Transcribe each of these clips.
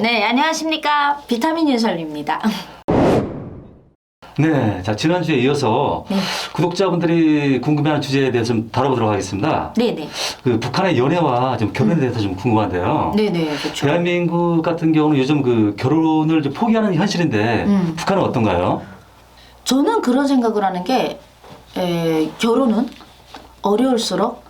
네, 안녕하십니까. 비타민 윤설입니다. 네, 자 지난주에 이어서 네. 구독자분들이 궁금해하는 주제에 대해서 좀 다뤄보도록 하겠습니다. 네네. 그 북한의 연애와 좀 결혼에 대해서 좀 궁금한데요. 네네, 그렇죠. 대한민국 같은 경우는 요즘 그 결혼을 좀 포기하는 현실인데 북한은 어떤가요? 저는 그런 생각을 하는 게 결혼은 어려울수록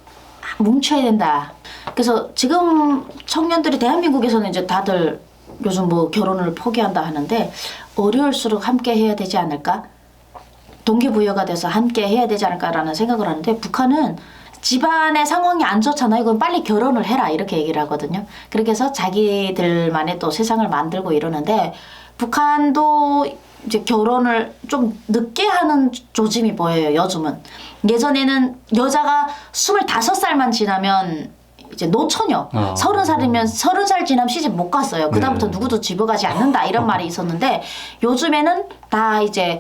뭉쳐야 된다. 그래서 지금 청년들이 대한민국에서는 이제 다들 요즘 뭐 결혼을 포기한다 하는데 어려울수록 함께 해야 되지 않을까? 동기부여가 돼서 함께 해야 되지 않을까라는 생각을 하는데 북한은 집안의 상황이 안 좋잖아요. 그럼 빨리 결혼을 해라 이렇게 얘기를 하거든요. 그렇게 해서 자기들만의 또 세상을 만들고 이러는데 북한도 이제 결혼을 좀 늦게 하는 조짐이 보여요. 요즘은. 예전에는 여자가 25살만 지나면 이제 노처녀, 30살이면 30살 지나면 시집 못 갔어요. 그다음부터 누구도 집어가지 않는다 이런 말이 있었는데 요즘에는 다 이제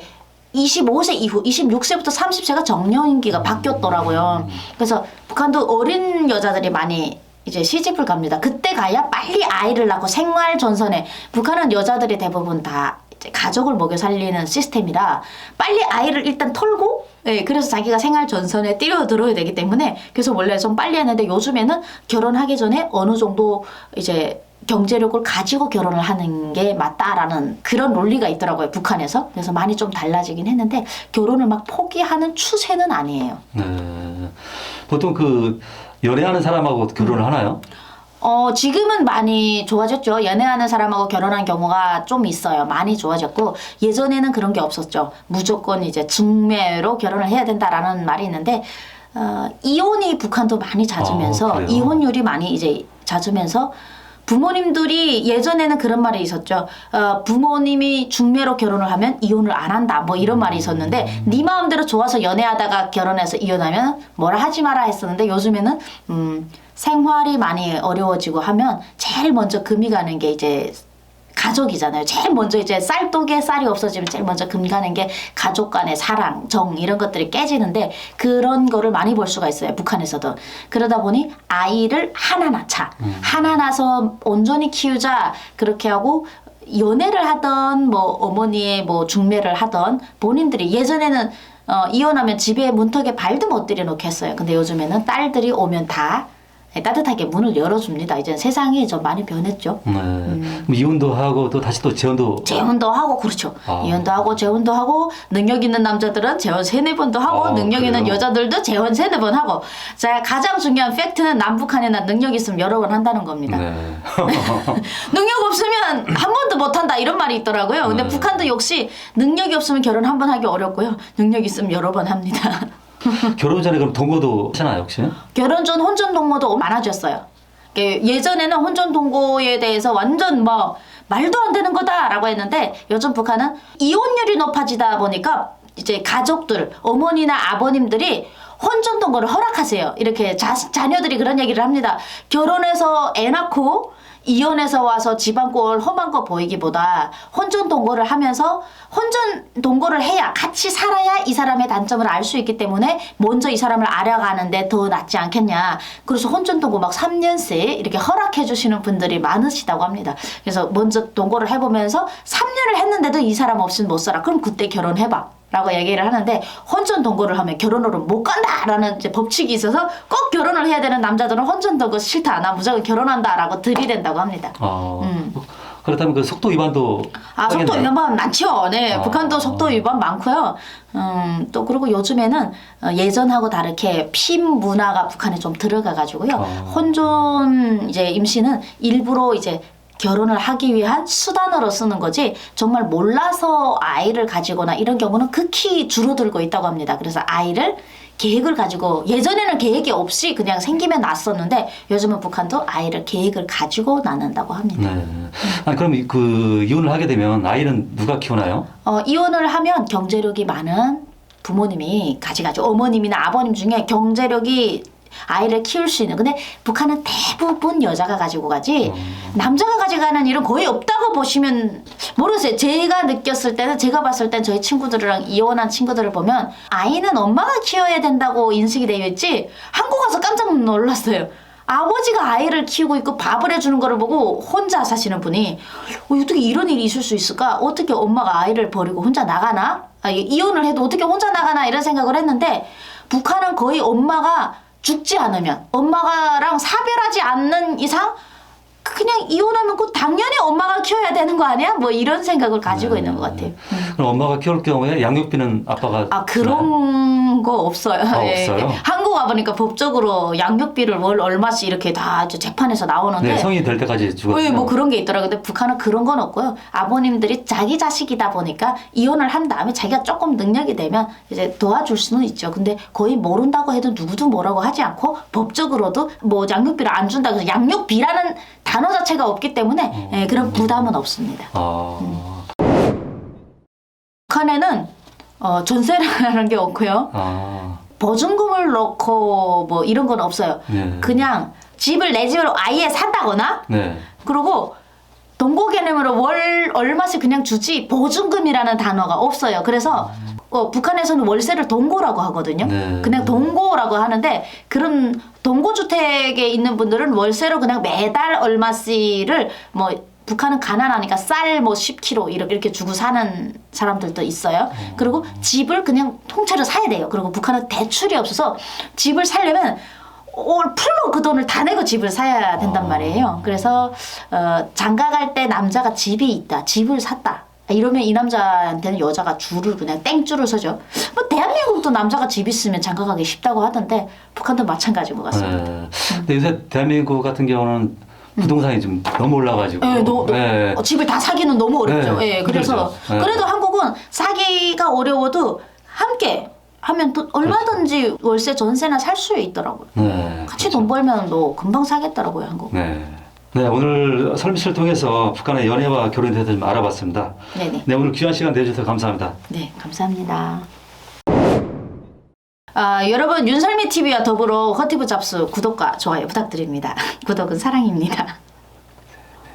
25세 이후 26세부터 30세가 정년기가 바뀌었더라고요. 그래서 북한도 어린 여자들이 많이 이제 시집을 갑니다. 그때 가야 빨리 아이를 낳고 생활 전선에 북한은 여자들이 대부분 다 이제 가족을 먹여 살리는 시스템이라 빨리 아이를 일단 털고 그래서 자기가 생활 전선에 뛰어들어야 되기 때문에 그래서 원래 좀 빨리 했는데 요즘에는 결혼하기 전에 어느 정도 이제 경제력을 가지고 결혼을 하는 게 맞다라는 그런 논리가 있더라고요, 북한에서. 그래서 많이 좀 달라지긴 했는데 결혼을 막 포기하는 추세는 아니에요. 네. 보통 그 연애하는 사람하고 결혼을 하나요? 지금은 많이 좋아졌죠. 연애하는 사람하고 결혼한 경우가 좀 있어요. 많이 좋아졌고 예전에는 그런 게 없었죠. 무조건 이제 중매로 결혼을 해야 된다라는 말이 있는데 이혼이 북한도 많이 잦으면서 이혼율이 많이 이제 잦으면서 부모님들이 예전에는 그런 말이 있었죠. 부모님이 중매로 결혼을 하면 이혼을 안 한다. 뭐 이런 말이 있었는데 네 마음대로 좋아서 연애하다가 결혼해서 이혼하면 뭐라 하지 마라 했었는데 요즘에는 생활이 많이 어려워지고 하면 제일 먼저 금이 가는 게 이제 가족이잖아요. 제일 먼저 이제 쌀독에 쌀이 없어지면 제일 먼저 금 가는 게 가족 간의 사랑, 정 이런 것들이 깨지는데 그런 거를 많이 볼 수가 있어요. 북한에서도. 그러다 보니 아이를 하나 낳자. 하나 낳아서 온전히 키우자. 그렇게 하고 연애를 하던 뭐 어머니의 뭐 중매를 하던 본인들이 예전에는 이혼하면 집에 문턱에 발도 못 들여놓게 했어요. 근데 요즘에는 딸들이 오면 다 따뜻하게 문을 열어줍니다. 이제 세상이 좀 많이 변했죠. 그럼 이혼도 하고 또 다시 또 재혼도 하고 그렇죠. 이혼도 하고 재혼도 하고 능력 있는 남자들은 재혼 3-4번도 하고 능력 있는 여자들도 재혼 3-4번 하고 자 가장 중요한 팩트는 남북한에나 능력 있으면 여러 번 한다는 겁니다. 네. 능력 없으면 한 번도 못 한다 이런 말이 있더라고요. 근데 북한도 역시 능력이 없으면 결혼 한 번 하기 어렵고요. 능력 있으면 여러 번 합니다. 결혼 전에 그럼 동거도 하시나요 혹시? 결혼 전 혼전 동거도 많아졌어요. 예전에는 혼전 동거에 대해서 완전 뭐 말도 안 되는 거다라고 했는데 요즘 북한은 이혼율이 높아지다 보니까 이제 가족들, 어머니나 아버님들이 혼전 동거를 허락하세요. 이렇게 자녀들이 그런 얘기를 합니다. 결혼해서 애 낳고 이혼해서 와서 집안꼴 험한 거 보이기보다 혼전 동거를 하면서 혼전 동거를 해야 같이 살아야 이 사람의 단점을 알 수 있기 때문에 먼저 이 사람을 알아가는데 더 낫지 않겠냐. 그래서 혼전 동거 막 3년째 이렇게 허락해 주시는 분들이 많으시다고 합니다. 그래서 먼저 동거를 해보면서 3년을 했는데도 이 사람 없이는 못 살아. 그럼 그때 결혼해봐. 라고 얘기를 하는데 혼전 동거를 하면 결혼으로 못 간다라는 이제 법칙이 있어서 꼭 결혼을 해야 되는 남자들은 혼전 동거 싫다. 나 무조건 결혼한다라고 들이댄다고 합니다. 그렇다면 그 속도 위반도 속도 위반 많죠. 네, 북한도 속도 위반 많고요. 또 그리고 요즘에는 예전하고 다르게 핌 문화가 북한에 좀 들어가 가지고요. 혼전 이제 임신은 일부러 이제 결혼을 하기 위한 수단으로 쓰는 거지 정말 몰라서 아이를 가지거나 이런 경우는 극히 줄어들고 있다고 합니다. 그래서 아이를 계획을 가지고 예전에는 계획이 없이 그냥 생기면 낳았었는데 요즘은 북한도 아이를 계획을 가지고 낳는다고 합니다. 네. 아니 그럼 그 이혼을 하게 되면 아이는 누가 키우나요? 이혼을 하면 경제력이 많은 부모님이 가져가죠. 어머님이나 아버님 중에 경제력이 아이를 키울 수 있는. 근데 북한은 대부분 여자가 가지고 가지 남자가 가져가는 일은 거의 없다고 보시면 모르겠어요. 제가 느꼈을 때는 제가 봤을 땐 저희 친구들이랑 이혼한 친구들을 보면 아이는 엄마가 키워야 된다고 인식이 되어 있지 한국 와서 깜짝 놀랐어요. 아버지가 아이를 키우고 있고 밥을 해주는 거를 보고 혼자 사시는 분이 어떻게 이런 일이 있을 수 있을까? 어떻게 엄마가 아이를 버리고 혼자 나가나? 이혼을 해도 어떻게 혼자 나가나 이런 생각을 했는데 북한은 거의 엄마가 죽지 않으면 엄마랑 사별하지 않는 이상 그냥 이혼하면 그 당연히 엄마가 키워야 되는 거 아니야? 뭐 이런 생각을 가지고 있는 것 같아요. 그럼 엄마가 키울 경우에 양육비는 아빠가 주나요? 그런 거 없어요. 없어요? 한국 와보니까 법적으로 양육비를 월 얼마씩 이렇게 다 이제 재판에서 나오는데 네, 성인이 될 때까지 주고. 뭐 그런 게 있더라고요. 근데 북한은 그런 건 없고요. 아버님들이 자기 자식이다 보니까 이혼을 한 다음에 자기가 조금 능력이 되면 이제 도와줄 수는 있죠. 근데 거의 모른다고 해도 누구도 뭐라고 하지 않고 법적으로도 뭐 양육비를 안 준다고 해서 양육비라는 단어 자체가 없기 때문에 그런 부담은 없습니다. 북한에는 전세라는 게 없고요. 보증금을 넣고 뭐 이런 건 없어요. 네. 그냥 집을 내 집으로 아예 산다거나 네. 그리고 동거 개념으로 월 얼마씩 그냥 주지 보증금이라는 단어가 없어요. 그래서 북한에서는 월세를 동고라고 하거든요. 네. 그냥 동고라고 하는데 그런 동고주택에 있는 분들은 월세로 그냥 매달 얼마씩을 뭐 북한은 가난하니까 쌀 뭐 10kg 이렇게 주고 사는 사람들도 있어요. 그리고 집을 그냥 통째로 사야 돼요. 그리고 북한은 대출이 없어서 집을 사려면 풀로 그 돈을 다 내고 집을 사야 된단 말이에요. 그래서 장가 갈 때 남자가 집이 있다, 집을 샀다. 이러면 이 남자한테는 여자가 줄을 그냥 땡줄을 서죠. 뭐 대한민국도 남자가 집 있으면 장가 가기 쉽다고 하던데 북한도 마찬가지인 것 같습니다. 네. 근데 요새 대한민국 같은 경우는 부동산이 좀 너무 올라가지고. 네, 집을 다 사기는 너무 어렵죠. 네, 그래서 힘들죠. 네. 그래도 한국은 사기가 어려워도 함께 하면 또 얼마든지 월세 전세나 살 수 있더라고요. 네. 같이 돈 벌면 또 금방 사겠더라고요, 한국. 네. 네, 오늘 설미씨를 통해서 북한의 연애와 결혼에 대해서 좀 알아봤습니다. 네네. 네, 오늘 귀한 시간 내주셔서 감사합니다. 네, 감사합니다. 여러분 윤설미 TV와 더불어 허티브 잡수 구독과 좋아요 부탁드립니다. 구독은 사랑입니다.